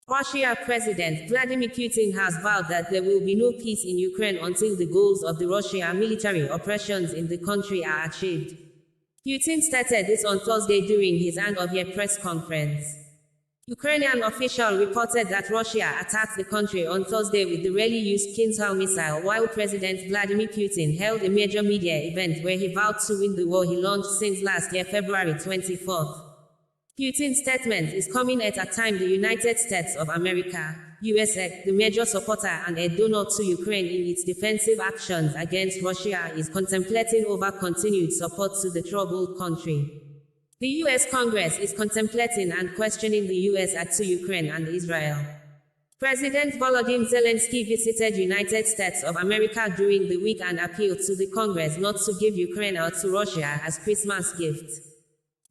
Russia President Vladimir Putin has vowed that there will be no peace in Ukraine until the goals of the Russian military operations in the country are achieved. Putin stated this on Thursday during his end-of-year press conference. Ukrainian official reported that Russia attacked the country on Thursday with the rarely used Kinzhal missile, while President Vladimir Putin held a major media event where he vowed to win the war he launched since last year, February 24th. Putin's statement is coming at a time the United States of America, USA, the major supporter and a donor to Ukraine in its defensive actions against Russia, is contemplating over continued support to the troubled country. The U.S. Congress is contemplating and questioning the U.S. aid to Ukraine and Israel. President Volodymyr Zelensky visited United States of America during the week and appealed to the Congress not to give Ukraine out to Russia as Christmas gifts.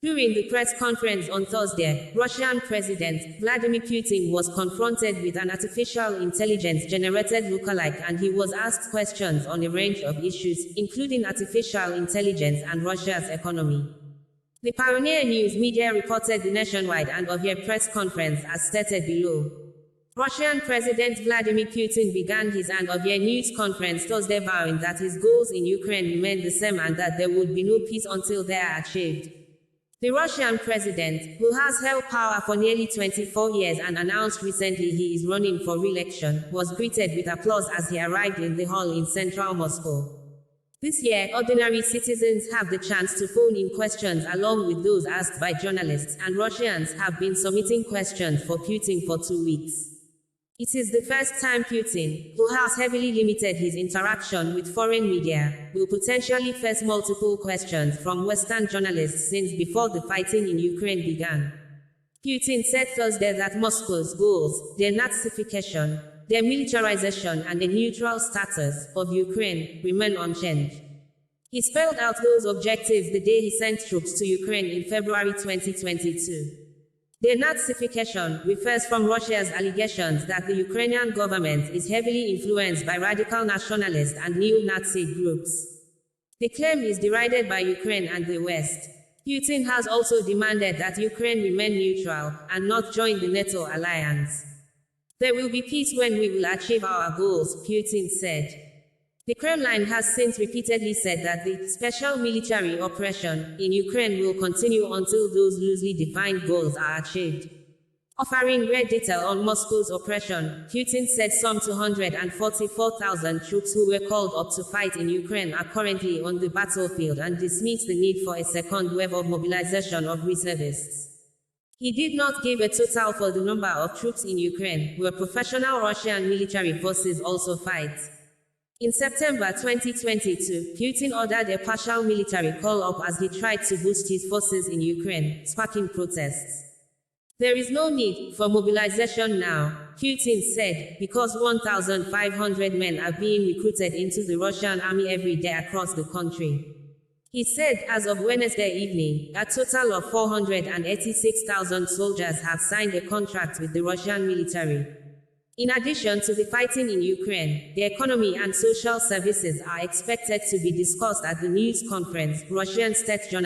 During the press conference on Thursday, Russian President Vladimir Putin was confronted with an artificial intelligence-generated lookalike, and he was asked questions on a range of issues, including artificial intelligence and Russia's economy. The Pioneer News media reported the nationwide end-of-year press conference as stated below. Russian President Vladimir Putin began his end-of-year news conference Thursday vowing that his goals in Ukraine remain the same and that there would be no peace until they are achieved. The Russian president, who has held power for nearly 24 years and announced recently he is running for re-election, was greeted with applause as he arrived in the hall in central Moscow. This year, ordinary citizens have the chance to phone in questions along with those asked by journalists, and Russians have been submitting questions for Putin for 2 weeks. It is the first time Putin, who has heavily limited his interaction with foreign media, will potentially face multiple questions from Western journalists since before the fighting in Ukraine began. Putin said Thursday that Moscow's goals, denazification, demilitarization and a neutral status of Ukraine, remain unchanged. He spelled out those objectives the day he sent troops to Ukraine in February 2022. Denazification refers from Russia's allegations that the Ukrainian government is heavily influenced by radical nationalist and neo-Nazi groups. The claim is derided by Ukraine and the West. Putin has also demanded that Ukraine remain neutral and not join the NATO alliance. There will be peace when we will achieve our goals, Putin said. The Kremlin has since repeatedly said that the special military operation in Ukraine will continue until those loosely defined goals are achieved. Offering rare detail on Moscow's operation, Putin said some 244,000 troops who were called up to fight in Ukraine are currently on the battlefield and dismissed the need for a second wave of mobilization of reservists. He did not give a total for the number of troops in Ukraine, where professional Russian military forces also fight. In September 2022, Putin ordered a partial military call-up as he tried to boost his forces in Ukraine, sparking protests. There is no need for mobilization now, Putin said, because 1,500 men are being recruited into the Russian army every day across the country. He said as of Wednesday evening, a total of 486,000 soldiers have signed a contract with the Russian military. In addition to the fighting in Ukraine, the economy and social services are expected to be discussed at the news conference, Russian state journal